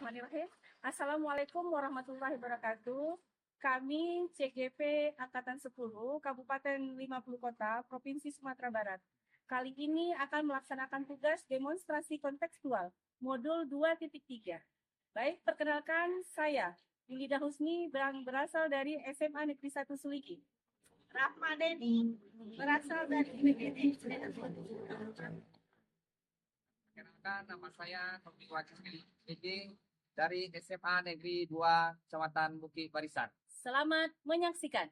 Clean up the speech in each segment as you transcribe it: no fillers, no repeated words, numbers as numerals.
Bismillahirrahmanirrahim. Assalamualaikum warahmatullahi wabarakatuh. Kami CGP Angkatan 10, Kabupaten 50 Kota, Provinsi Sumatera Barat. Kali ini akan melaksanakan tugas demonstrasi kontekstual, modul 2.3. Baik, perkenalkan saya, Yulida Husni, berasal dari SMA Negeri 1 Suliki. Rahma Deni, berasal dari PGD. Perkenalkan, nama saya Tommy Wajis Gede dari SMA Negeri 2 Kecamatan Bukit Barisan. Selamat menyaksikan.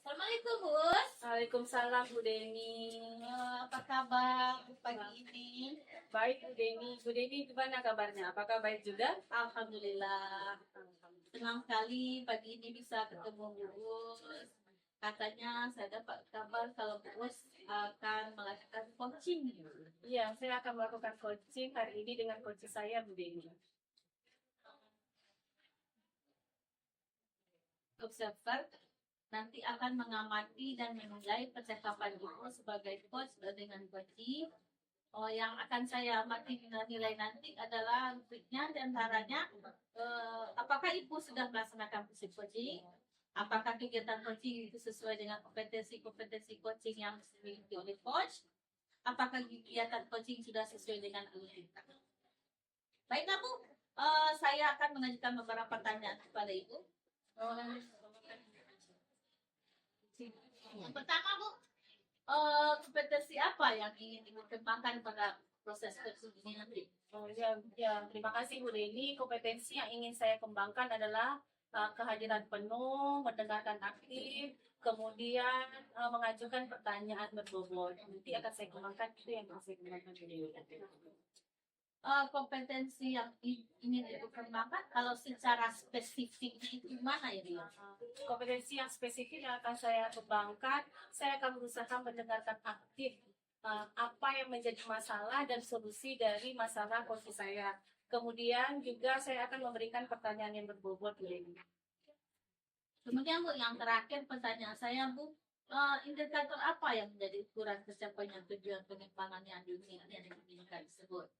Assalamualaikum, Bus. Waalaikumsalam Bu Deni. Apa kabar pagi ini? Baik Bu Deni. Bu Deni gimana kabarnya? Apakah baik juga? Alhamdulillah. Senang sekali pagi ini bisa ketemu Bus. Katanya saya dapat kabar kalau Bus akan melakukan coaching. Iya, saya akan melakukan coaching hari ini dengan coach saya Bu Deni. Observer nanti akan mengamati dan menilai percakapan Ibu sebagai coach dengan coaching. Yang akan saya amati nilai nanti adalah rubriknya diantaranya apakah Ibu sudah melaksanakan prinsip coaching? Apakah kegiatan coaching itu sesuai dengan kompetensi coaching yang dimiliki oleh coach? Apakah kegiatan coaching sudah sesuai dengan alur? Baiklah Bu, saya akan mengajukan beberapa pertanyaan kepada Ibu. Yang pertama Bu, kompetensi apa yang ingin dikembangkan pada proses coaching ini nanti? Terima kasih Bu Deni. Kompetensi yang ingin saya kembangkan adalah kehadiran penuh, mendengarkan aktif, kemudian mengajukan pertanyaan berbobot. Nanti akan saya kembangkan, itu yang akan saya kembangkan Bu Deni. Kompetensi yang ingin dikembangkan kalau secara spesifik itu mana ya dia? Kompetensi yang spesifik yang akan saya kembangkan, saya akan berusaha mendengarkan aktif apa yang menjadi masalah dan solusi dari masalah coach saya. Kemudian juga saya akan memberikan pertanyaan yang berbobot Bu Deni. Kemudian Bu, yang terakhir pertanyaan saya Bu, indikator apa yang menjadi ukuran tercapainya tujuan pengembangan yang dunia yang diinginkan tersebut?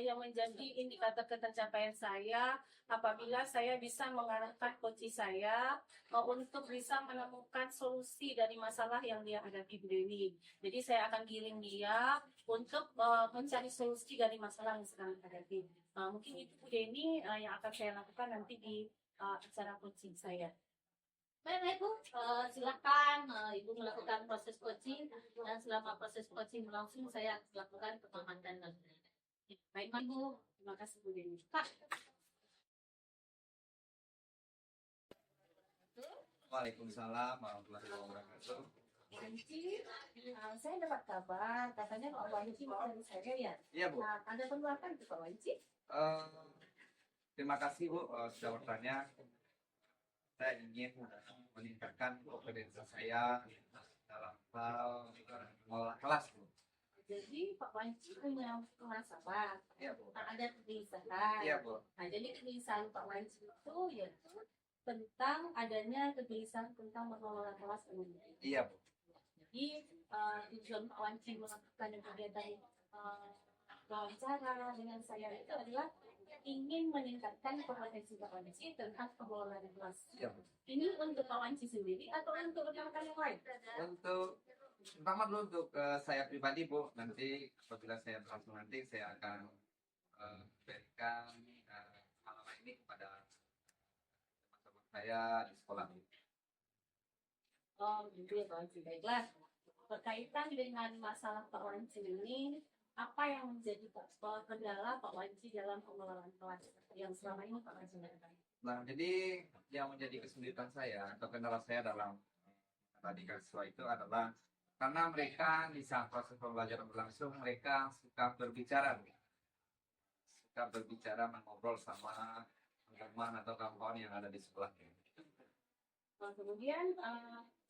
Yang menjadi indikator ketercapaian saya apabila saya bisa mengarahkan coach saya untuk bisa menemukan solusi dari masalah yang dia hadapi Bu Deni. Jadi saya akan giring dia untuk mencari solusi dari masalah yang sedang dihadapi. Mungkin itu Bu Deni yang akan saya lakukan nanti di acara coaching saya. Baik Bu, silakan Ibu melakukan proses coaching dan selama proses coaching berlangsung saya akan melakukan pengamatan dan Baik Ibu, terima kasih Bu Deni. Kak. Waalaikumsalam warahmatullahi wabarakatuh. Wanci, saya dapat kabar katanya Pak Wanci mau dari saya ya. Iya Bu. Ada penolakan itu Pak Wanci? Terima kasih Bu sudah bertanya. Saya ingin meningkatkan kompetensi saya dalam hal mengelola kelas Bu. Jadi Pak Wanci punya muhasabah, Iya Bu. ada kegelisahan. Iya Bu. Nah, jadi kegelisahan Pak Wanci itu yaitu tentang adanya kegelisahan tentang mengelola kelas ini. Iya Bu. Jadi tujuan Pak Wanci melakukan kegiatan wawancara dengan saya itu adalah ingin meningkatkan kompetensi Pak Wanci tentang pengelolaan kelas. Iya Bu. Ini untuk Pak Wanci sendiri atau untuk rekan-rekan yang lain? Untuk pertama dulu untuk saya pribadi Bu, nanti apabila saya berhasil nanti saya akan berikan pengalaman ini kepada teman-teman saya di sekolah. Oh, gitu ya Pak Wanci. Baiklah. Berkaitan dengan masalah Pak Wanci ini, apa yang menjadi kendala Pak Wanci dalam pengelolaan kelas yang selama ini Pak Wanci lakukan? Nah, jadi yang menjadi kesulitan saya atau kendala saya dalam tadi siswa itu adalah karena mereka di saat proses pembelajaran berlangsung mereka suka berbicara, mengobrol sama teman atau kawan-kawan yang ada di sekolahnya. Nah, kemudian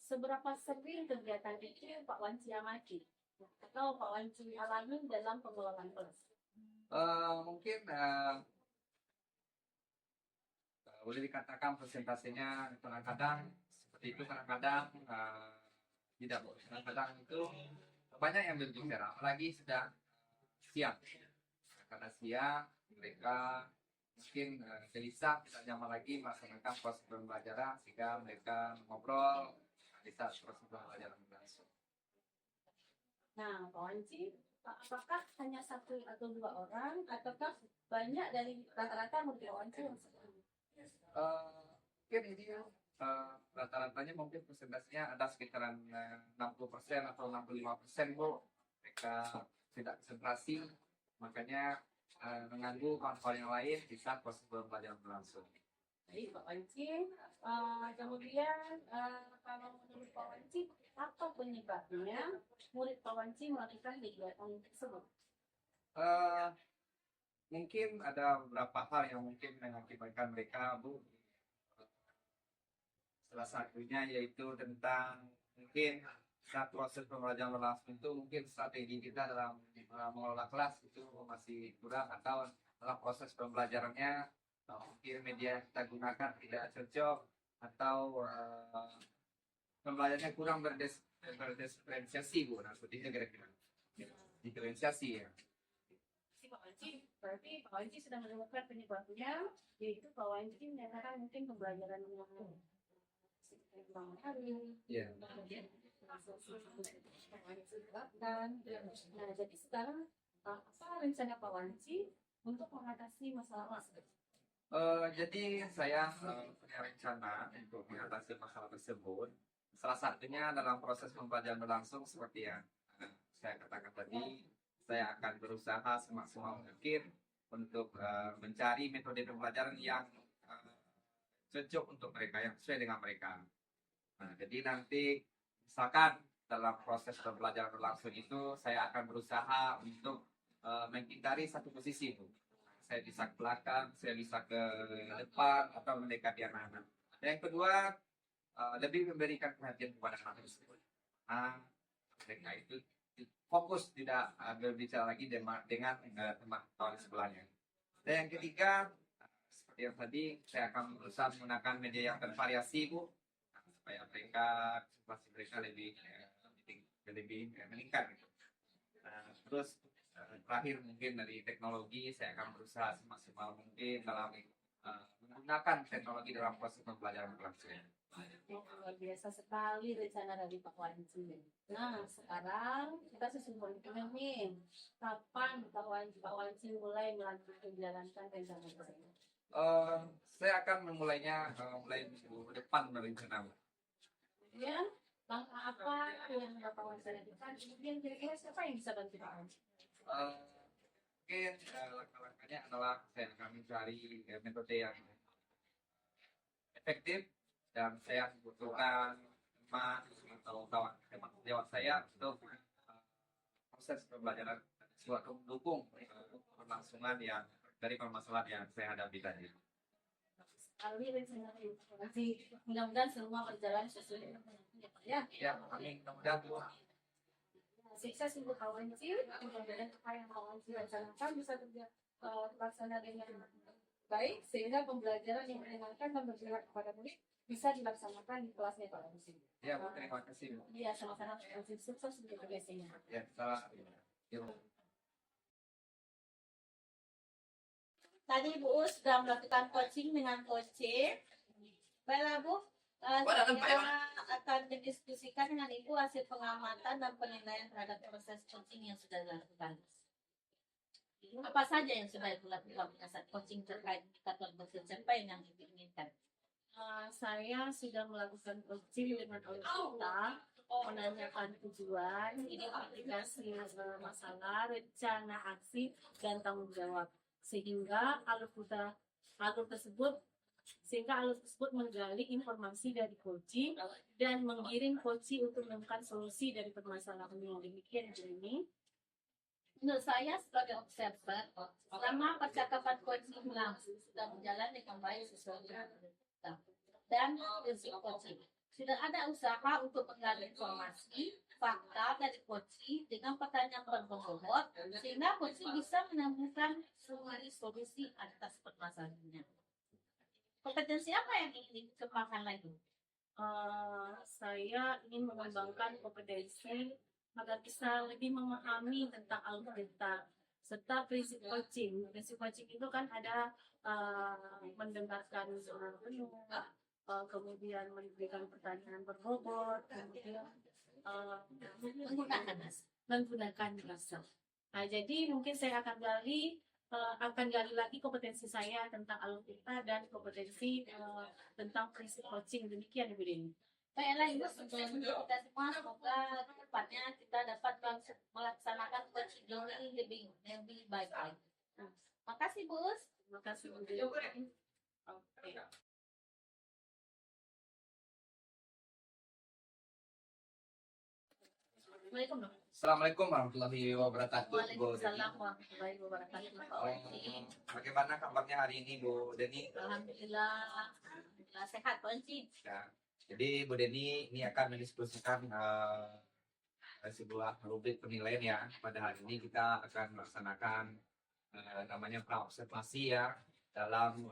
seberapa sering kegiatan itu Pak Wanci amati atau Pak Wanci alami dalam pengelolaan kelas? Mungkin boleh dikatakan presentasinya kadang-kadang seperti itu, kadang-kadang Tidak, Bu. Kadang-kadang itu banyak yang berbicara, apalagi sudah siang. Karena siang, mereka mungkin gelisah, tidak nyaman lagi melaksanakan proses pembelajaran, sehingga mereka ngobrol di saat proses pembelajaran berlangsung. Nah, Pak Wanci, apakah hanya satu atau dua orang, ataukah banyak dari rata-rata murid Pak Wanci yang seperti ini? Mungkin ini rata-ratanya mungkin persentasenya ada sekitaran 60% atau 65%, Bu. Mereka tidak konsentrasi, makanya mengganggu kawan-kawan yang lain di saat proses pembelajaran berlangsung. Baik, Pak Wanci. Kemudian, kalau menurut Pak Wanci, apa penyebabnya murid Pak Wanci melakukan kegiatan tersebut? Eh, Mungkin ada beberapa hal yang mungkin mengakibatkan mereka, Bu. Salah satunya yaitu tentang mungkin saat proses pembelajaran berlangsung itu mungkin strategi kita dalam mengelola kelas itu masih kurang, atau dalam proses pembelajarannya mungkin media yang kita gunakan tidak cocok, atau pembelajarannya kurang berdiferensiasi, Bu. Nah, seperti itu kira-kira. Diferensiasi ya. Si Pak Wanci, berarti Pak Wanci sudah menemukan penyebabnya, yaitu Pak Wanci menyatakan mungkin pembelajaran yang kurang hari, Iya. kemudian Pak Wanci terapkan. Nah, jadi sekarang apa rencana Pak Wanci untuk mengatasi masalah tersebut? Jadi saya punya rencana untuk mengatasi masalah tersebut. Salah satunya dalam proses pembelajaran berlangsung seperti yang saya katakan tadi, saya akan berusaha semaksimal mungkin untuk mencari metode pembelajaran yang cocok untuk mereka, yang sesuai dengan mereka. Nah, jadi nanti misalkan dalam proses pembelajaran berlangsung itu saya akan berusaha untuk menghindari satu posisi, Bu. Saya bisa ke belakang, saya bisa ke depan, atau mendekati anak-anak. Yang kedua, lebih memberikan perhatian kepada anak tersebut. Nah, mereka itu fokus, tidak berbicara lagi dengan teman kawan sebelahnya. Dan yang ketiga, seperti yang tadi, saya akan berusaha menggunakan media yang bervariasi, Bu, supaya mereka konsentrasi mereka lebih meningkat gitu. Nah, terus terakhir mungkin dari teknologi, saya akan berusaha semaksimal mungkin dalam menggunakan teknologi dalam proses pembelajaran berlangsung. Luar biasa sekali rencana dari Pak Wanci. Nah, sekarang kita sesungguhnya nih, kapan Pak Wanci mulai menjalankan rencana tersebut? Saya akan memulainya mulai minggu depan berencana. Kemudian, langkah apa yang Bapak Wanci lakukan? Kemudian kira-kira siapa yang bisa bantu Pak Wanci? Mungkin langkah-langkahnya adalah saya akan mencari metode yang efektif, dan saya membutuhkan teman atau kawan teman sejawat saya untuk proses pembelajaran, suatu mendukung perlangsungan yang dari permasalahan yang saya hadapi tadi. Sekali rencana Pak Wanci, mudah-mudahan semua berjalan sesuai dengan ya. Ya, amin. Mudah-mudahan, Bu. Sukses untuk Pak Wanci, mudah-mudahan apa yang Pak Wanci rencanakan bisa terlaksana dengan baik, sehingga pembelajaran yang menyenangkan dan berpihak kepada murid bisa dilaksanakan di kelasnya Pak Wanci. Ya, Bu, terima kasih, Bu. Iya, sama-sama Pak Wanci, sukses untuk tugasnya. Ya, salah. Ya, Bu. Tadi Bu sudah melakukan coaching dengan Coach. Baiklah Bu, saya akan mendiskusikan dengan Ibu hasil pengamatan dan penilaian terhadap proses coaching yang sudah dilakukan. Apa saja yang sudah dilakukan pada saat coaching terkait indikator pencapaian yang Ibu inginkan? Saya sudah melakukan coaching dengan kita, menanyakan tujuan, identifikasi masalah, rencana aksi, dan tanggung jawab. Sehingga alur tersebut menggali informasi dari coaching dan mengirim coaching untuk menemukan solusi dari permasalahan yang demikian ini. Menurut saya sebagai observer, selama percakapan coaching berlangsung sudah berjalan dengan baik sesuai dengan kita dan prinsip coaching. Sudah ada usaha untuk menggali informasi, fakta dari coaching dengan pertanyaan berbobot, sehingga coaching bisa menemukan solusi atas permasalahannya. Kompetensi apa yang ingin dikembangkan lagi? saya ingin mengembangkan kompetensi agar bisa lebih memahami tentang algoritma serta prinsip coaching. Prinsip coaching itu kan ada mendengarkan penuh, kemudian memberikan pertanyaan berbobot, kemudian uh, menggunakan rasa. Nah, jadi mungkin saya akan gali lagi kompetensi saya tentang algoritma dan kompetensi tentang prinsip coaching. Demikian Ibu Deni. Baiklah Ibu, sebelum kita semua semoga kedepannya kita dapat melaksanakan coaching ini lebih baik lagi. Makasih Bu. Terima kasih Bu Deni. Oke. Assalamualaikum dong. Assalamualaikum warahmatullahi wabarakatuh, Bu Deni. Waalaikumsalam warahmatullahi wabarakatuh. Bagaimana kabarnya hari ini, Bu Deni? Alhamdulillah sehat Pak Enci. Ya. Jadi Bu Deni ini akan mendiskusikan sebuah rubrik penilaian ya. Pada hari ini kita akan melaksanakan namanya praobservasi ya dalam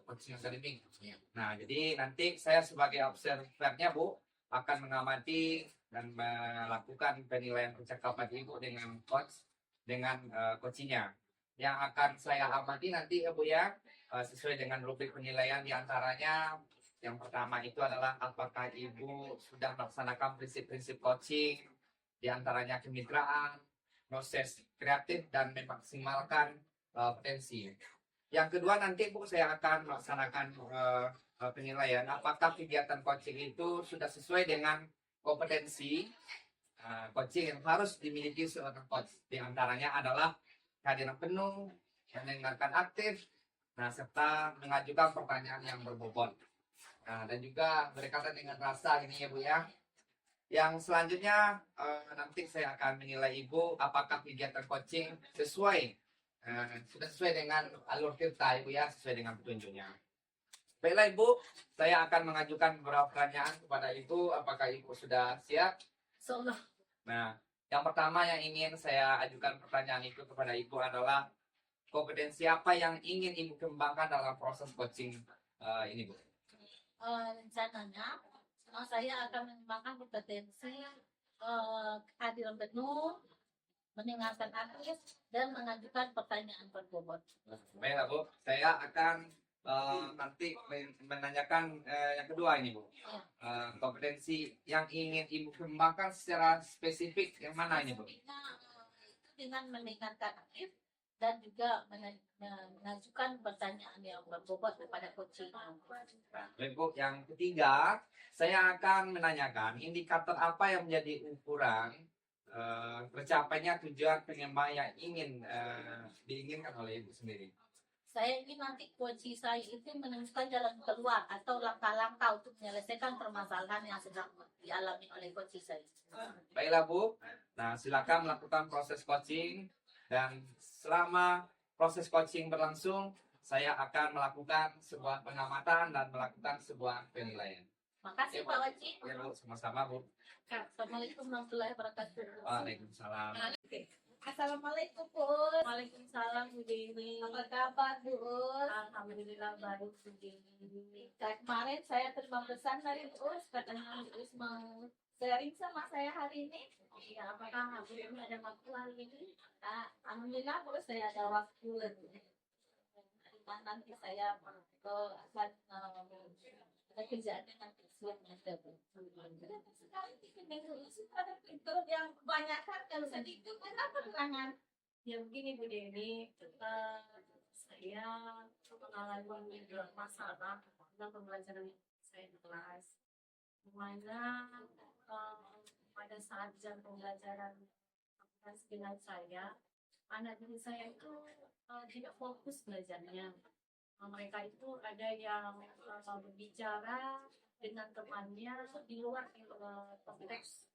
coaching akademik. Nah, jadi nanti saya sebagai observernya Bu akan mengamati dan melakukan penilaian percakapan Ibu dengan coach dengan coachingnya. Yang akan saya amati nanti ya Bu ya sesuai dengan rubrik penilaian diantaranya yang pertama itu adalah apakah Ibu sudah melaksanakan prinsip-prinsip coaching, diantaranya kemitraan, proses kreatif, dan memaksimalkan potensi. Yang kedua nanti Bu saya akan melaksanakan penilaian apakah kegiatan coaching itu sudah sesuai dengan kompetensi coaching yang harus dimiliki seorang coach. Diantaranya adalah kehadiran penuh, mendengarkan aktif, serta mengajukan pertanyaan yang berbobot. Nah, dan juga berkaitan dengan rasa ini ya Bu ya. Yang selanjutnya nanti saya akan menilai Ibu apakah kegiatan coaching sudah sesuai dengan alur tirta Ibu ya, sesuai dengan petunjuknya. Baiklah Ibu, saya akan mengajukan beberapa pertanyaan kepada Ibu. Apakah Ibu sudah siap? Insyaallah. Nah, yang pertama yang ingin saya ajukan pertanyaan itu kepada Ibu adalah kompetensi apa yang ingin Ibu kembangkan dalam proses coaching ini Bu? Rencananya saya akan mengembangkan kompetensi kehadiran penuh, mendengarkan aktif, dan mengajukan pertanyaan berbobot. Baiklah Bu, saya akan nanti menanyakan yang kedua ini Bu. Kompetensi yang ingin Ibu kembangkan secara spesifik yang mana ini Bu? Itu dengan mendengarkan aktif dan juga mengajukan pertanyaan yang berbobot kepada coaching. Baik Bu, yang ketiga saya akan menanyakan indikator apa yang menjadi ukuran tercapainya tujuan pengembangan yang diinginkan oleh Ibu sendiri. Saya ingin nanti coaching saya itu menemukan jalan keluar atau langkah-langkah untuk menyelesaikan permasalahan yang sedang dialami oleh coaching saya. Baiklah Bu, nah silakan melakukan proses coaching dan selama proses coaching berlangsung saya akan melakukan sebuah pengamatan dan melakukan sebuah penilaian. Makasih Pak Wajib. Ya Bu, sama-sama Bu. Assalamualaikum warahmatullahi wabarakatuh. Waalaikumsalam. Assalamualaikum Bu. Waalaikumsalam Bu Deni. Apa kabar Bu? Alhamdulillah baik Bu Deni. Kemarin saya terima pesan dari Bu, katanya Bu mau sharing sama saya hari ini. Iya, apakah Bu Deni ada waktu hari ini? Alhamdulillah Bu, saya ada waktu lebih. Nanti saya akan ada kerjaan dengan siang ada Bu. Sekali ada pintu yang kebanyakan kalau sedikit kenapa tangan? Ya begini Bu Deni, saya mengalami masalah dalam pembelajaran saya di kelas, di mana pada saat jam pembelajaran dengan saya, anak didik saya itu tidak fokus belajarnya. Mereka itu ada yang berbicara dengan temannya di luar konteks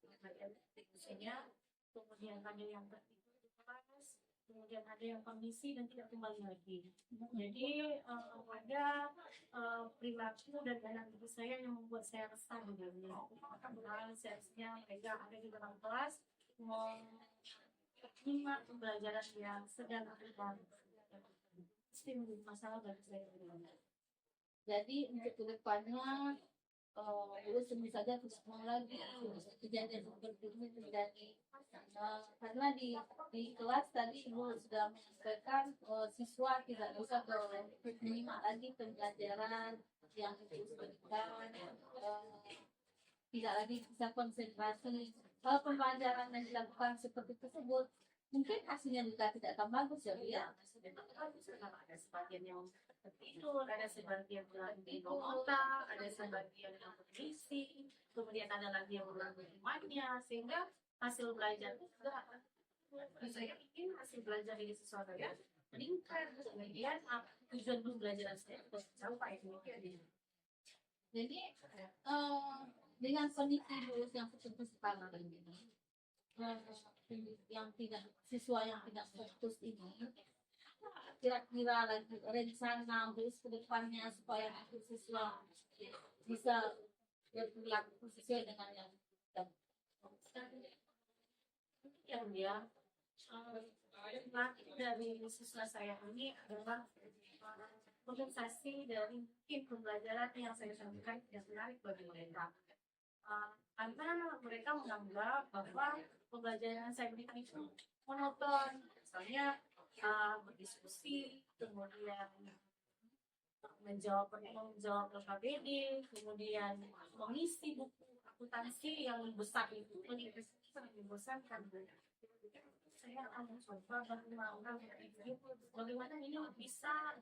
diskusinya, kemudian ada yang tertidur di kelas, kemudian ada yang permisi dan tidak kembali lagi. Jadi ada perilaku dan anak didik saya yang membuat saya resah sebenarnya. Karena seharusnya mereka ada di dalam kelas menyimak pembelajaran yang sedang berlangsung. Pasti menjadi masalah bagi saya. Jadi untuk kedepannya Terus tentu saja tidak mau lagi kejadian seperti ini terjadi. Karena di kelas tadi Ibu sudah menyampaikan siswa tidak bisa menyimak lagi pembelajaran yang Ibu berikan, tidak lagi bisa konsentrasi. Kalau pembelajaran yang dilakukan seperti tersebut, mungkin hasilnya juga tidak akan bagus ya Bu ya. Ada sebagian yang tertidur, ada sebagian yang minum otak, ada sebagian yang berisik, kemudian ada lagi yang mengganggu imannya, sehingga hasil belajar itu juga saya ingin hasil belajar dari siswa saya meningkat, kemudian tujuan pembelajaran saya juga tercapai. Jadi dengan kondisi lulus yang seperti sekarang ini, yang tidak siswa yang tidak fokus ini, kira-kira rencana lulus ke depannya supaya siswa bisa berperilaku sesuai dengan yang Ya, dari siswa saya ini adalah organisasi dari mungkin pembelajaran yang saya sampaikan tidak menarik bagi mereka. Karena mereka menganggap bahwa pembelajaran yang saya berikan itu monoton, misalnya berdiskusi, kemudian menjawab KBD, kemudian mengisi buku akuntansi yang besar itu sangat membosankan. Saya akan mencoba bagaimana ini bisa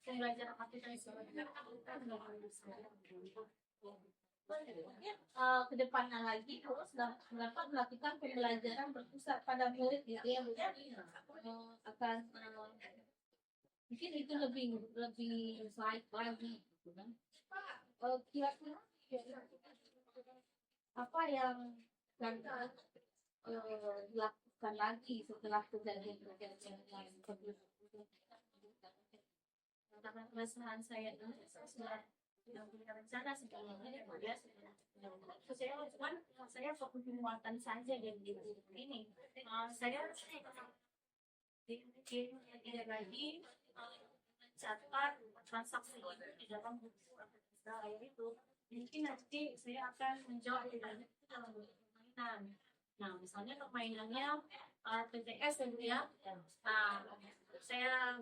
pembelajaran akuntansi ke depannya lagi terus dapat melakukan pembelajaran berpusat pada murid gitu ya Bu. Akan mungkin itu lebih baik lagi gitu kan. Kira-kira apa yang akan dilakukan lagi setelah kejadian yang seperti itu? Karena keresahan saya ini sudah punya rencana sebelumnya ya saya fokus di muatan saja dan di ini saya tidak lagi mencatat transaksi di dalam buku saya itu. Mungkin nanti saya akan menjawab dalam permainan. Nah, misalnya permainannya PTS ya. Nah, saya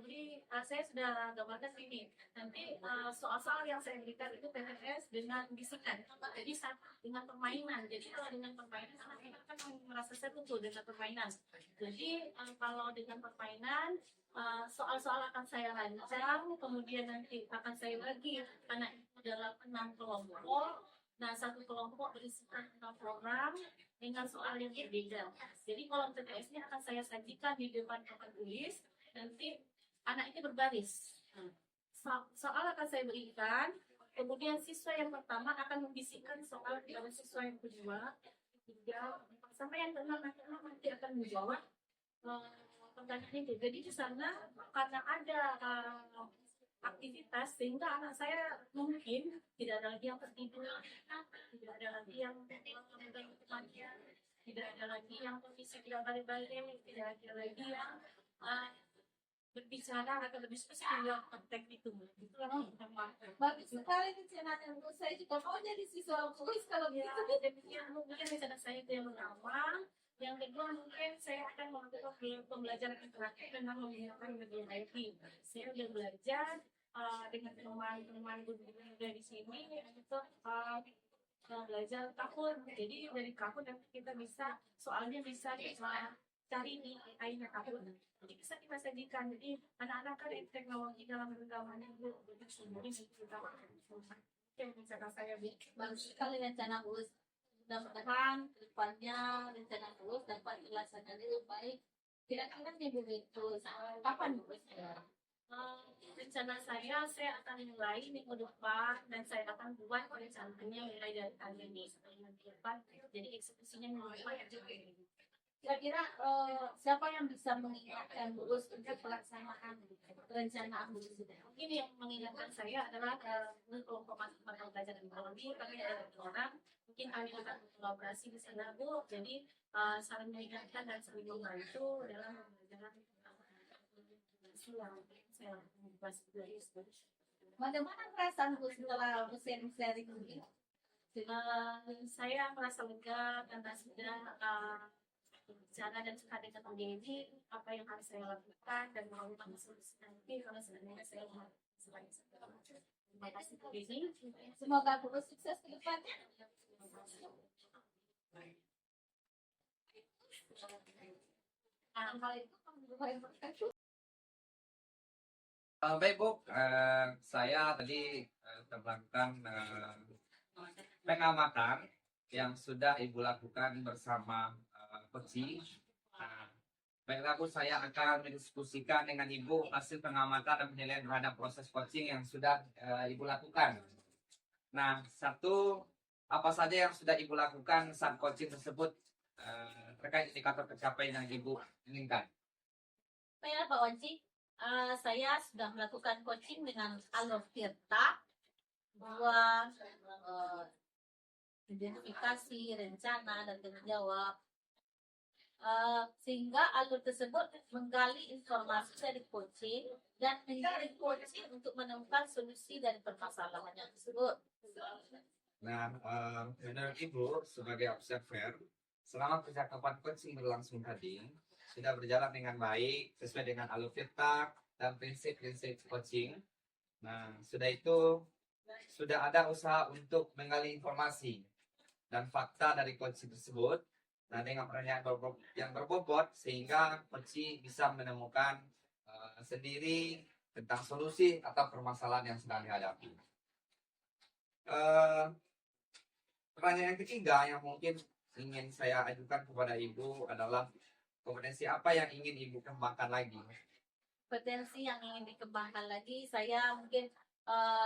sudah gambarkan ini. Nanti soal-soal yang saya berikan itu PTS dengan bisikan. Jadi dengan permainan. Jadi kalau dengan permainan anak-anak akan merasa tertentu dengan permainan. Jadi kalau dengan permainan soal-soal akan saya rancang, kemudian nanti akan saya bagi anak itu dalam 6 kelompok. Nah, satu kelompok berisikan 6 program dengan soal yang berbeda. Jadi kolom TTS-nya akan saya sajikan di depan papan tulis. Nanti anak ini berbaris. Soal akan saya berikan. Kemudian siswa yang pertama akan membisikkan soal kepada siswa yang kedua, ketiga, sampai yang keenam nanti akan menjawab pertanyaan itu. Jadi di sana karena ada aktivitas sehingga anak saya mungkin tidak ada lagi yang tertidur, tidak ada lagi yang mengganggu temannya, tidak ada lagi yang kondisi tidak balik-balik, tidak ada lagi yang berbicara atau berdiskusi dengan konteks itu. Itu yang kita mau. Bagus sekali rencana yang saya juga mau jadi siswa tulis kalau Ya, gitu. mungkin rencana saya itu yang pertama. Yang kedua mungkin saya akan melakukan pembelajaran interaktif dengan menggunakan media IT. Saya sudah belajar dengan teman-teman guru dari sini untuk belajar kahun. Jadi dari kahun nanti kita bisa soalnya bisa cari di AI-nya kahun. Jadi bisa kita sajikan. Jadi anak-anak kan teknologi dalam genggaman itu begitu sendiri kita yang bisa saya bikin. Bagus sekali rencana lulus. Mudah-mudahan ke depannya rencana lulus dapat dilaksanakan dengan baik. Kira-kira nih Bu terus kapan lulusnya? Rencana saya akan mulai minggu depan dan saya akan buat rencananya mulai dari tahun ini sampai minggu depan. Jadi eksekusinya minggu depan aja. Kira-kira siapa yang bisa mengingatkan lulus untuk pelaksanaan rencana lulus itu? Mungkin yang mengingatkan saya adalah kelompok mata pelajaran ekonomi. Kami ada 2 orang. Mungkin kami akan berkolaborasi di sana Bu. Jadi saling mengingatkan dan saling membantu dalam pembelajaran yang saya bahas dari. Bagaimana perasaan Bu setelah sharing ini? Saya merasa lega karena sudah berbicara dan suka dengan ini apa yang harus saya lakukan dan mau solusi nanti kalau sebenarnya saya mau selain terima kasih Bu Dini. Semoga Bu sukses ke depannya. Hal itu Baik Bu, saya tadi melakukan pengamatan yang sudah Ibu lakukan bersama coaching. Baiklah Bu, saya akan mendiskusikan dengan Ibu hasil pengamatan dan penilaian terhadap proses coaching yang sudah Ibu lakukan. Nah, apa saja yang sudah Ibu lakukan saat coaching tersebut terkait indikator pencapaian yang Ibu inginkan? Baiklah Pak Wanci, saya sudah melakukan coaching dengan Alur Tirta, dua identifikasi, rencana, dan tanggung jawab. Sehingga alur tersebut menggali informasi dari coaching dan mengirim coaching untuk menemukan solusi dari permasalahan yang tersebut. Nah, menurut Ibu sebagai observer, selama percakapan coaching berlangsung tadi, sudah berjalan dengan baik sesuai dengan alur Tirta dan prinsip-prinsip coaching. Nah, sudah ada usaha untuk menggali informasi dan fakta dari coaching tersebut. Nah, dengan pertanyaan yang berbobot sehingga coaching bisa menemukan sendiri tentang solusi atau permasalahan yang sedang dihadapi. Pertanyaan yang ketiga yang mungkin ingin saya ajukan kepada Ibu adalah kompetensi apa yang ingin Ibu kembangkan lagi? Potensi yang ingin dikembangkan lagi, saya mungkin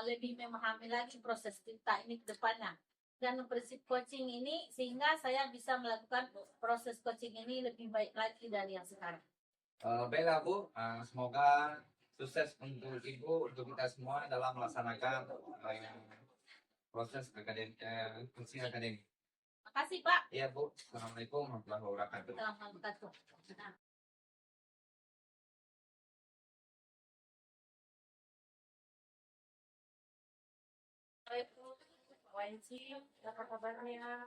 lebih memahami lagi proses kita ini ke depannya dan prinsip coaching ini sehingga saya bisa melakukan proses coaching ini lebih baik lagi dari yang sekarang. Baiklah Bu, semoga sukses untuk Ibu, untuk kita semua dalam melaksanakan proses coaching akademik. Makasih Pak. Iya Bu, Assalamualaikum warahmatullahi wabarakatuh. Selamat datang. Assalamualaikum, Pak Wanci, apa kabarnya?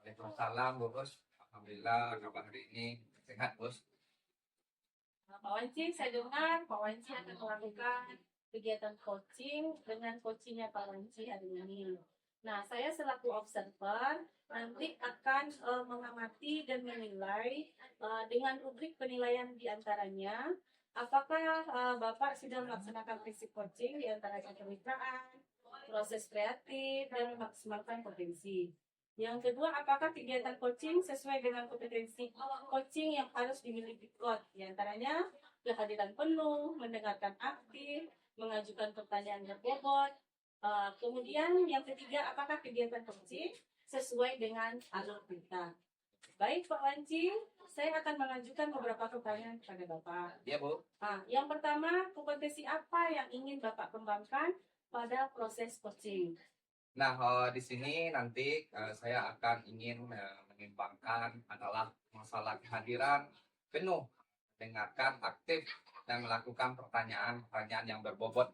Waalaikumsalam Bu Bos. Alhamdulillah kabar hari ini sehat Bos. Pak Wanci, saya dengar Pak Wanci akan melakukan kegiatan coaching dengan coachingnya Pak Wanci hari ini. Nah, saya selaku observer nanti akan mengamati dan menilai dengan rubrik penilaian diantaranya apakah Bapak sudah melaksanakan prinsip coaching diantaranya kemitraan, proses kreatif, dan memaksimalkan potensi. Yang kedua, apakah kegiatan coaching sesuai dengan kompetensi coaching yang harus dimiliki coach, diantaranya kehadiran penuh, mendengarkan aktif, mengajukan pertanyaan berbobot. Kemudian yang ketiga, apakah kegiatan coaching sesuai dengan alur kita. Baik Pak Wanci, saya akan mengajukan beberapa pertanyaan kepada Bapak. Iya Bu. Yang pertama, kompetensi apa yang ingin Bapak kembangkan pada proses coaching? Nah, di sini nanti saya akan ingin mengembangkan adalah masalah kehadiran penuh, dengarkan aktif, dan melakukan pertanyaan-pertanyaan yang berbobot.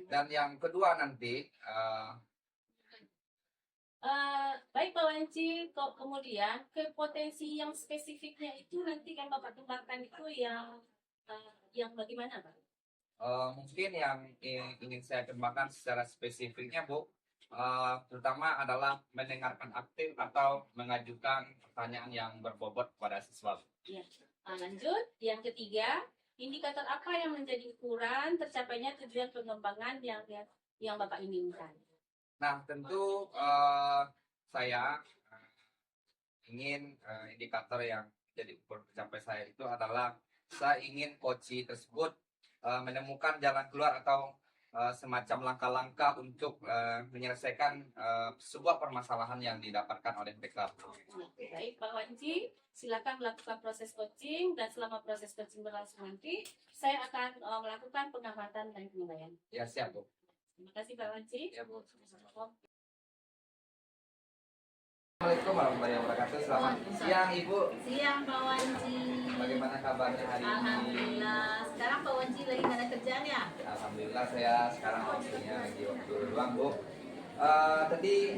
Dan yang kedua nanti, Baik Pak Wanci, kemudian ke potensi yang spesifiknya itu nanti kan Bapak kembangkan itu yang bagaimana Pak? mungkin yang ingin saya kembangkan secara spesifiknya Bu, terutama adalah mendengarkan aktif atau mengajukan pertanyaan yang berbobot kepada siswa. Ya. Lanjut, yang ketiga, indikator apa yang menjadi ukuran tercapainya tujuan pengembangan yang Bapak inginkan? Nah, tentu saya ingin indikator yang jadi ukur pencapaian saya itu adalah saya ingin coach tersebut menemukan jalan keluar atau semacam langkah-langkah untuk menyelesaikan sebuah permasalahan yang didapatkan oleh mereka. Baik, Pak Wanci, silakan melakukan proses coaching dan selama proses coaching berlangsung nanti, saya akan melakukan pengamatan dan penilaian. Ya, siap Bu. Terima kasih Pak Wanci. Ya Bu. Assalamualaikum warahmatullahi wabarakatuh. Selamat siang Ibu. Siang Pak Wanci. Bagaimana kabarnya hari ini? Alhamdulillah. Sekarang Pak Wanci lagi nggak ada kerjaan ya? Alhamdulillah saya sekarang waktunya lagi waktu luang Bu. Tadi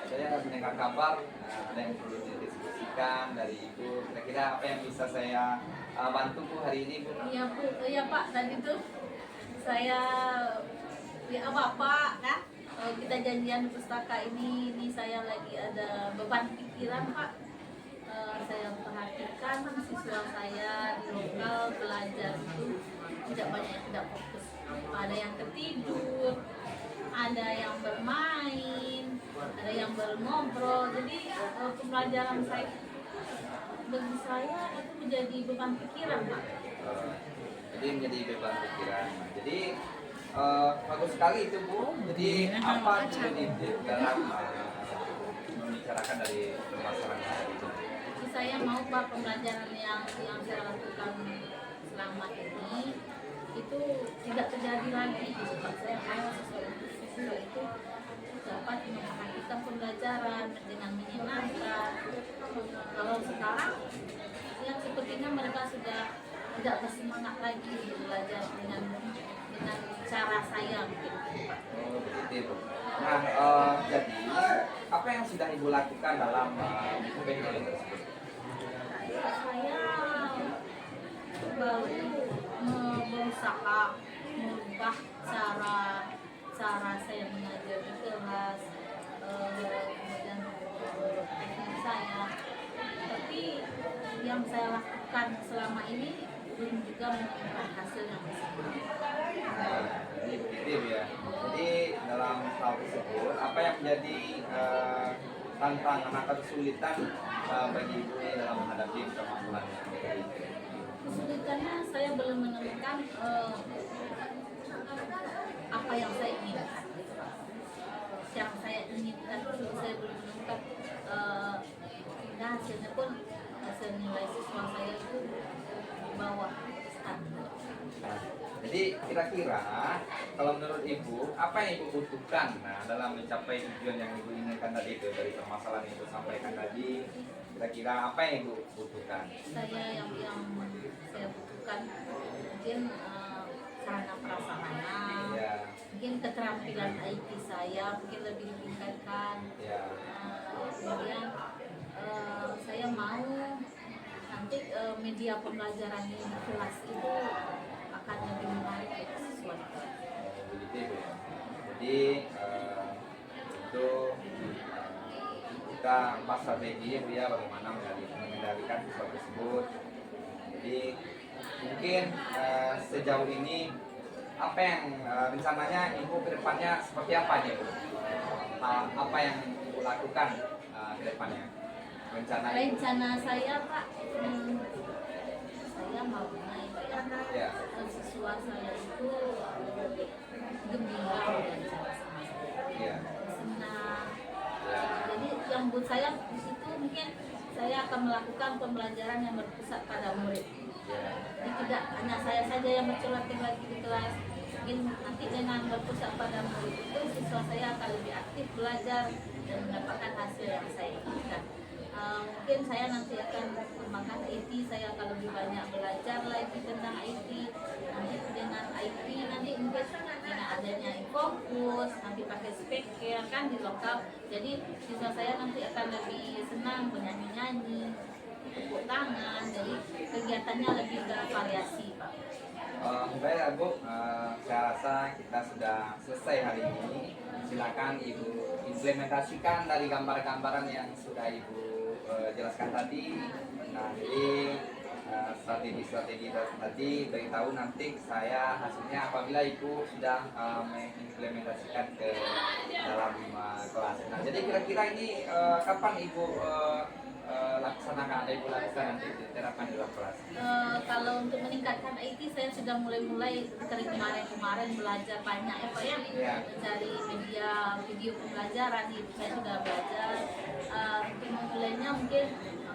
saya mendengar kabar ada yang perlu didiskusikan dari Ibu. Kira-kira apa yang bisa saya bantu Bu hari ini Bu? Iya Bu, iya Pak, tadi tuh saya ya Bapak kan kita janjian pustaka ini saya lagi ada beban pikiran Pak. Saya perhatikan siswa saya di lokal belajar itu tidak banyak yang tidak fokus. Ada yang tertidur, ada yang bermain, ada yang ngobrol. Jadi pembelajaran saya bagi saya itu menjadi beban pikiran Pak. Jadi menjadi beban pikiran. Jadi bagus sekali itu Bu. Jadi apa tujuan dalam membicarakan dari permasalahan itu? Jadi saya mau Pak pembelajaran yang saya lakukan selama ini itu tidak terjadi lagi. Pak, saya mau siswa itu dapat memperhatikan pembelajaran dengan menyenangkan. Kalau sekarang yang sepertinya mereka sudah tidak bersemangat lagi untuk belajar dengan cara saya mungkin Pak. Oh, begitu Bu. Nah, jadi apa yang sudah Ibu lakukan dalam PPL tersebut? Saya baru berusaha merubah cara saya mengajar di kelas, kemudian teknik saya. Tapi yang saya lakukan selama ini belum juga menemukan hasil yang maksimal. Jadi begitu ya. Jadi dalam hal tersebut, apa yang menjadi tantangan atau kesulitan bagi Ibu ini dalam menghadapi permasalahan yang terjadi? Kesulitannya saya belum menemukan apa yang saya inginkan. Yang saya inginkan itu saya belum menemukan. Nah hasilnya pun hasil nilai siswa saya itu di bawah standar. Nah, jadi kira-kira kalau menurut Ibu, apa yang Ibu butuhkan dalam mencapai tujuan yang Ibu inginkan tadi itu dari permasalahan yang Ibu sampaikan tadi? Kira-kira apa yang Ibu butuhkan? Saya yang saya butuhkan mungkin sarana prasarana, Ya, mungkin keterampilan IT saya mungkin lebih ditingkatkan. ya. Kemudian saya mau nanti media pembelajaran di kelas itu akan lebih menarik bagi siswa. Begitu Ibu ya. Jadi itu kita bahas strategi Bu ya, bagaimana mengendalikan siswa tersebut. Jadi mungkin sejauh ini apa yang rencananya Ibu ke depannya seperti apa nih Bu? Apa yang Ibu lakukan ke depannya? Rencana saya Pak, saya mau naik Ya. siswa saya itu gembira belajar sama saya, Ya. senang. Ya. Jadi yang buat saya di situ mungkin saya akan melakukan pembelajaran yang berpusat pada murid. Ya. Jadi tidak hanya saya saja yang bercelatih lagi di kelas. Mungkin nanti dengan berpusat pada murid itu siswa saya akan lebih aktif belajar dan mendapatkan hasil yang saya inginkan. Mungkin saya nanti akan mengembangkan IT, saya akan lebih banyak belajar lagi tentang IT. Nanti dengan IT nanti mungkin dengan adanya e-fokus, nanti pakai speaker kan di lokal. Jadi siswa saya nanti akan lebih senang bernyanyi-nyanyi, tepuk tangan. Jadi kegiatannya lebih bervariasi Pak. Baik Bu, saya rasa kita sudah selesai hari ini. Silakan Ibu implementasikan dari gambar-gambaran yang sudah Ibu jelaskan tadi. Nah, jadi strategi-strategi tadi beritahu nanti saya hasilnya apabila Ibu sudah mengimplementasikan ke dalam kelas. Nah, jadi kira-kira ini kapan Ibu laksanakan, Ibu lakukan nanti diterapkan di dalam kelas? Kalau untuk meningkatkan IT saya sudah mulai dari kemarin belajar banyak ya Pak ya. Ya. Dari media video pembelajaran itu saya sudah belajar. Untuk memulainya mungkin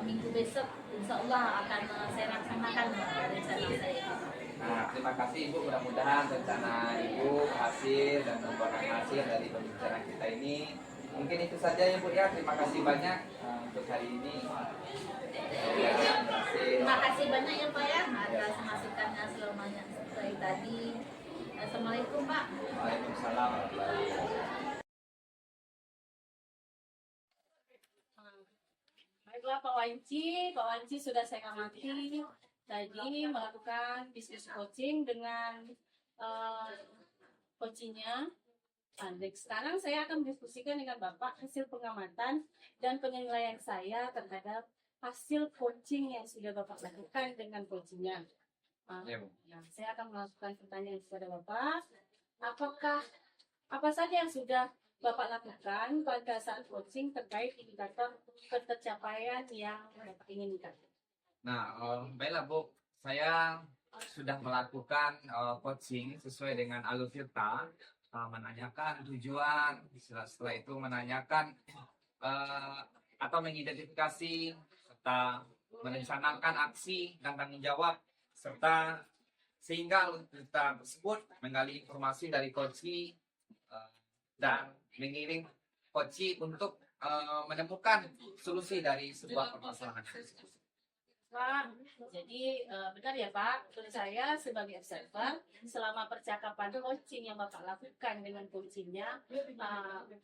minggu besok insya Allah akan saya laksanakan rencana saya. Nah, terima kasih Ibu, mudah-mudahan rencana Ibu berhasil dan membuahkan hasil dari pembicaraan kita ini. Mungkin itu saja ya Bu ya, terima kasih banyak untuk hari ini. Ya, Terima kasih banyak ya Pak ya atas masukannya selamanya seperti tadi. Assalamualaikum Pak. Waalaikumsalam warahmatullahi wabarakatuh. Baiklah Pak Wanci sudah saya amati tadi melakukan diskusi coaching dengan coachingnya. Andek. Sekarang saya akan mendiskusikan dengan Bapak hasil pengamatan dan penilaian saya terhadap hasil coaching yang sudah Bapak lakukan dengan coachingnya. Ya, Bu. Nah, saya akan melakukan pertanyaan kepada Bapak. Apa saja yang sudah Bapak lakukan pada saat coaching terkait indikator ketercapaian yang Bapak inginkan? Nah, baiklah Bu, saya sudah melakukan coaching sesuai dengan alur cerita, menanyakan tujuan, setelah itu menanyakan atau mengidentifikasi serta merencanakan aksi dan tanggung jawab, serta sehingga alur cerita tersebut menggali informasi dari coaching dan mengiring coaching untuk menemukan solusi dari sebuah permasalahan. Pak, jadi benar ya Pak, menurut saya sebagai observer, selama percakapan coaching yang Bapak lakukan dengan coachingnya,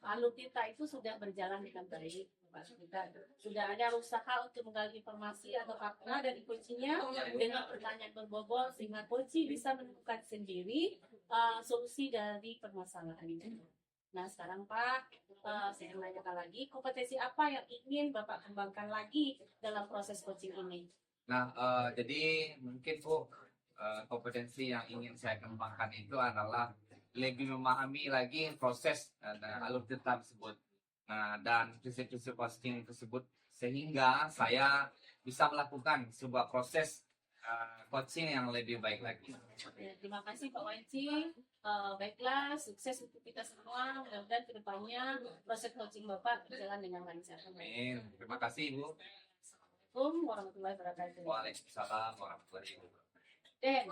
alur kita itu sudah berjalan dengan baik. Pak. Sudah ada usaha untuk menggali informasi atau fakta dari coachingnya dengan pertanyaan berbobot sehingga coaching bisa menemukan sendiri solusi dari permasalahan ini. Nah sekarang Pak, saya menanyakan lagi, kompetensi apa yang ingin Bapak kembangkan lagi dalam proses coaching ini? Nah, jadi mungkin Bu, kompetensi yang ingin saya kembangkan itu adalah lebih memahami lagi proses alur cerita tersebut. Nah, dan prinsip-prinsip coaching tersebut sehingga saya bisa melakukan sebuah proses coaching yang lebih baik lagi. Ya, terima kasih Pak Wanci. Baiklah, sukses untuk kita semua. Mudah-mudahan kedepannya proses coaching Bapak berjalan dengan lancar. Amin. Terima kasih Bu. Assalamualaikum warahmatullahi wabarakatuh. Waalaikumsalam warahmatullahi wabarakatuh. Dan